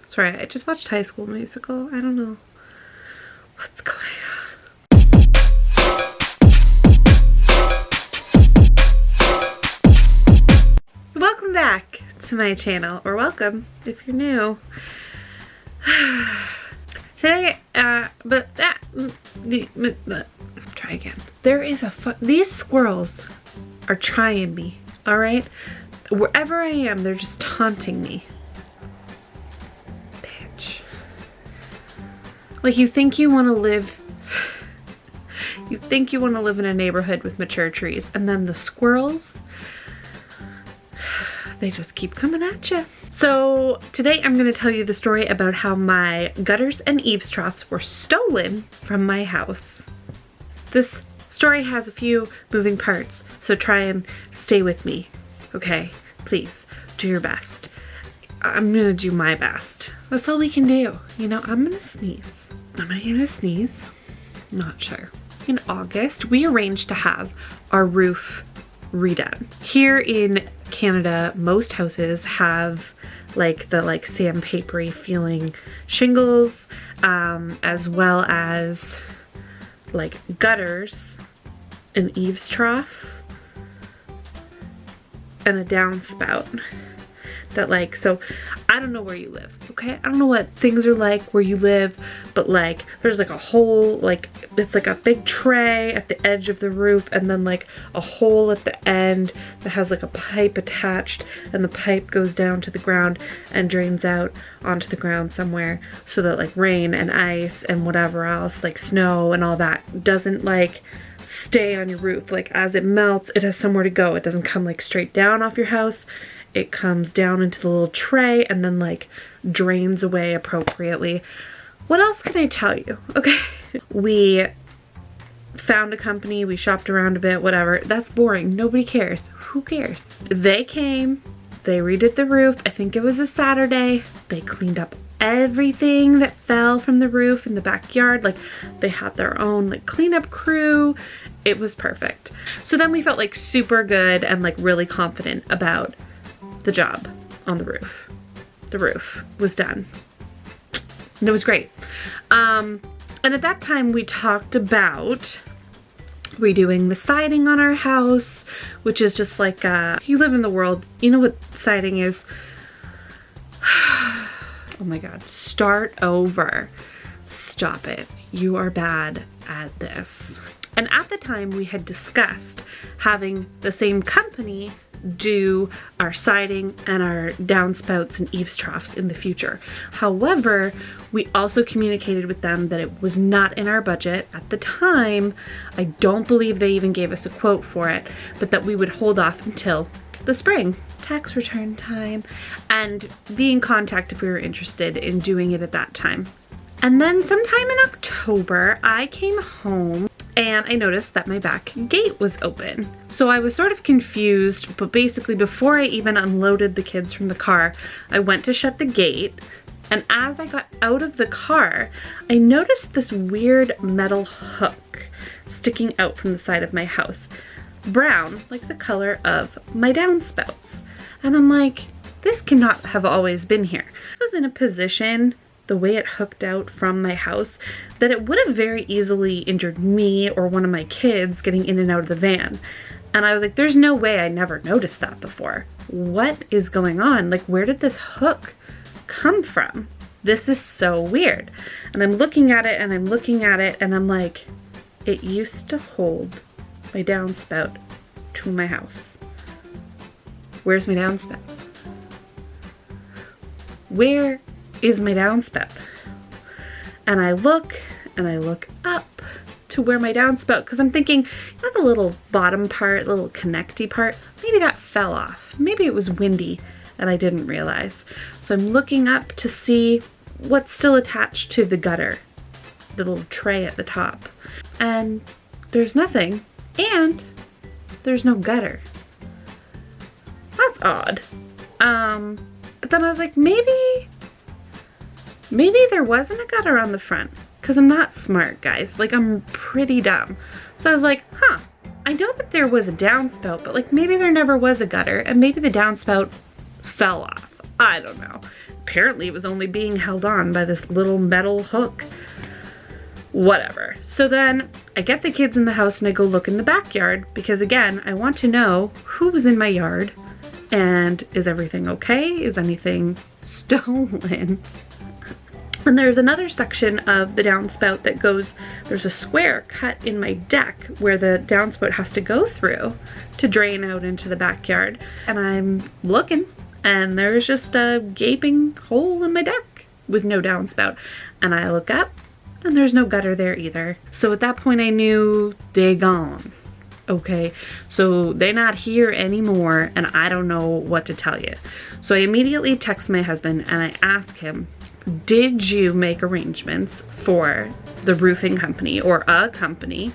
Sorry, I just watched High School Musical. I don't know what's going on. Welcome back to my channel, or welcome if you're new. Today, try again. There is these squirrels are trying me, all right? Wherever I am, they're just taunting me. Bitch. Like, you think you want to live in a neighborhood with mature trees, and then the squirrels, they just keep coming at you. So today I'm going to tell you the story about how my gutters and eaves troughs were stolen from my house. This story has a few moving parts, so try and stay with me, okay? Please, do your best. I'm going to do my best. That's all we can do. You know, I'm going to sneeze. Am I going to sneeze? Not sure. In August, we arranged to have our roof redone. Here in Canada, most houses have like the sandpapery feeling shingles, as well as like gutters, an eaves trough, and a downspout. That like, so I don't know where you live, okay? I don't know what things are like where you live, but like there's like a hole, like it's like a big tray at the edge of the roof, and then like a hole at the end that has like a pipe attached, and the pipe goes down to the ground and drains out onto the ground somewhere, so that like rain and ice and whatever else, like snow and all that, doesn't like stay on your roof. Like as it melts, it has somewhere to go. It doesn't come like straight down off your house. It comes down into the little tray and then like drains away appropriately. What else can I tell you? Okay. We found a company, we shopped around a bit, whatever. That's boring. Nobody cares. Who cares? They came, they redid the roof. I think it was a Saturday. They cleaned up everything that fell from the roof in the backyard. Like they had their own like cleanup crew. It was perfect. So then we felt like super good and like really confident about the job on the roof. The roof was done. And it was great. And at that time we talked about redoing the siding on our house, which is just like, you live in the world, you know what siding is. Oh my God, start over. Stop it. You are bad at this. And at the time we had discussed having the same company do our siding and our downspouts and eaves troughs in the future. However, we also communicated with them that it was not in our budget at the time. I don't believe they even gave us a quote for it, but that we would hold off until the spring, tax return time, and be in contact if we were interested in doing it at that time. And then sometime in October, I came home and I noticed that my back gate was open. So I was sort of confused, but basically before I even unloaded the kids from the car, I went to shut the gate, and as I got out of the car, I noticed this weird metal hook sticking out from the side of my house. Brown, like the color of my downspouts. And I'm like, this cannot have always been here. I was in a position, the way it hooked out from my house, that it would have very easily injured me or one of my kids getting in and out of the van. And I was like, there's no way I never noticed that before. What is going on? Like, where did this hook come from? This is so weird. And I'm looking at it and I'm looking at it and I'm like, it used to hold my downspout to my house. Where's my downspout? Where is my downspout? And I look up to where my downspout, because I'm thinking, you know, the little bottom part, little connecty part, maybe that fell off. Maybe it was windy and I didn't realize. So I'm looking up to see what's still attached to the gutter, the little tray at the top. And there's nothing, and there's no gutter. That's odd. But then I was like, maybe there wasn't a gutter on the front, because I'm not smart, guys. Like, I'm pretty dumb. So I was like, huh, I know that there was a downspout, but like maybe there never was a gutter and maybe the downspout fell off. I don't know. Apparently it was only being held on by this little metal hook. Whatever. So then I get the kids in the house and I go look in the backyard because again, I want to know who was in my yard and is everything okay? Is anything stolen? And there's another section of the downspout that goes, there's a square cut in my deck where the downspout has to go through to drain out into the backyard. And I'm looking and there's just a gaping hole in my deck with no downspout. And I look up and there's no gutter there either. So at that point I knew they gone. Okay, so they're not here anymore and I don't know what to tell you. So I immediately text my husband and I ask him, did you make arrangements for the roofing company or a company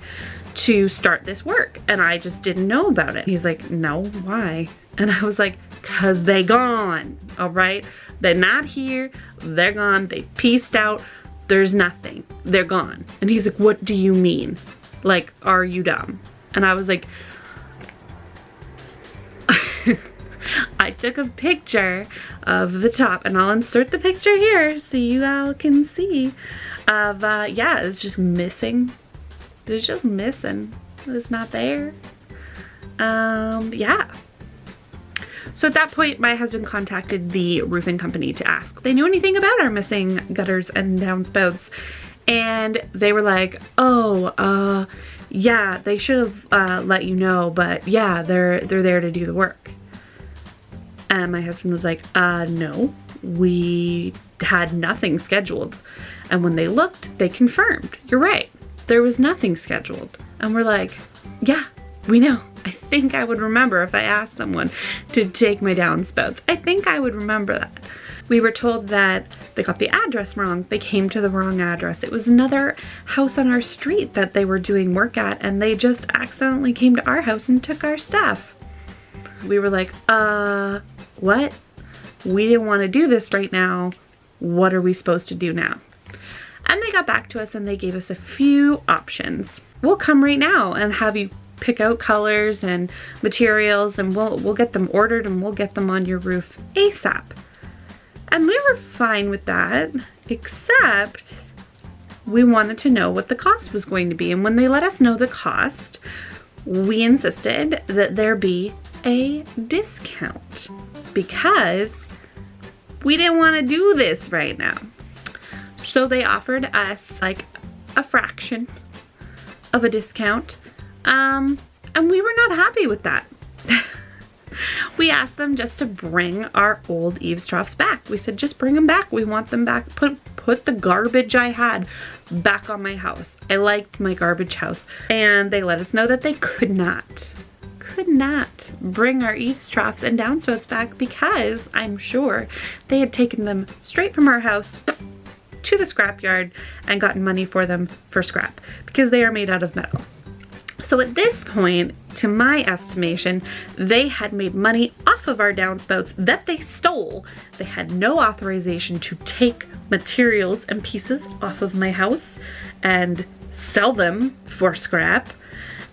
to start this work? And I just didn't know about it. He's like, no, why? And I was like, cause they gone, all right? They're not here, they're gone, they pieced out, there's nothing, they're gone. And he's like, what do you mean? Like, are you dumb? And I was like, I took a picture of the top and I'll insert the picture here so you all can see of, yeah, it's just missing. It's just missing. It's not there. Yeah. So at that point, my husband contacted the roofing company to ask if they knew anything about our missing gutters and downspouts. And they were like, oh, yeah, they should have let you know, but yeah, they're there to do the work. And my husband was like, no, we had nothing scheduled. And when they looked, they confirmed, you're right, there was nothing scheduled. And we're like, yeah, we know. I think I would remember if I asked someone to take my downspouts. I think I would remember that. We were told that they got the address wrong. They came to the wrong address. It was another house on our street that they were doing work at and they just accidentally came to our house and took our stuff. We were like, what? We didn't want to do this right now. What are we supposed to do now? And they got back to us and they gave us a few options. We'll come right now and have you pick out colors and materials and we'll get them ordered and we'll get them on your roof ASAP. And we were fine with that, except we wanted to know what the cost was going to be. And when they let us know the cost, we insisted that there be a discount because we didn't want to do this right now. So they offered us like a fraction of a discount, and we were not happy with that. We asked them just to bring our old eaves troughs back. We said, just bring them back. We want them back. Put the garbage I had back on my house. I liked my garbage house. And they let us know that they could not bring our eaves troughs and downspouts back because I'm sure they had taken them straight from our house to the scrapyard and gotten money for them for scrap because they are made out of metal. So at this point, to my estimation, they had made money off of our downspouts that they stole. They had no authorization to take materials and pieces off of my house and sell them for scrap.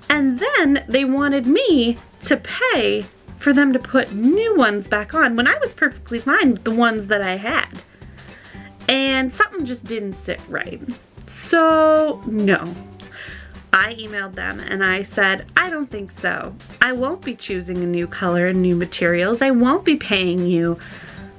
And then they wanted me to pay for them to put new ones back on when I was perfectly fine with the ones that I had. And something just didn't sit right. So, no. I emailed them and I said, I don't think so. I won't be choosing a new color and new materials. I won't be paying you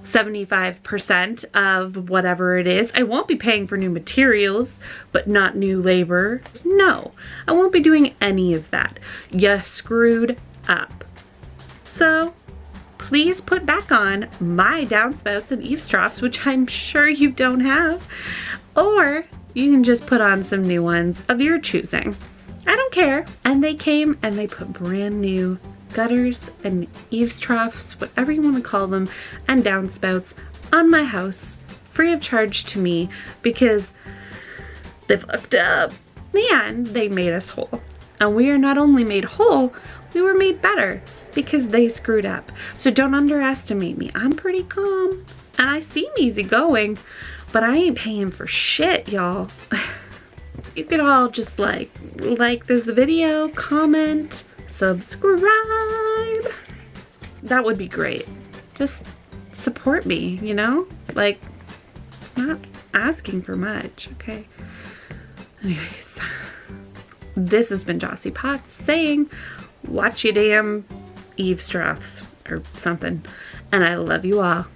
75% of whatever it is. I won't be paying for new materials, but not new labor. No, I won't be doing any of that. You screwed up. So please put back on my downspouts and eaves troughs, which I'm sure you don't have, or you can just put on some new ones of your choosing. I don't care. And they came and they put brand new gutters and eaves troughs, whatever you want to call them, and downspouts on my house, free of charge to me, because they fucked up. Man, they made us whole. And we are not only made whole, we were made better because they screwed up. So don't underestimate me. I'm pretty calm and I seem easygoing, but I ain't paying for shit, y'all. you could all just like this video, comment, subscribe. That would be great. Just support me, you know? Like, it's not asking for much, okay? Anyways, this has been Jocey Potts saying, watch your damn eavesdrops or something. And I love you all.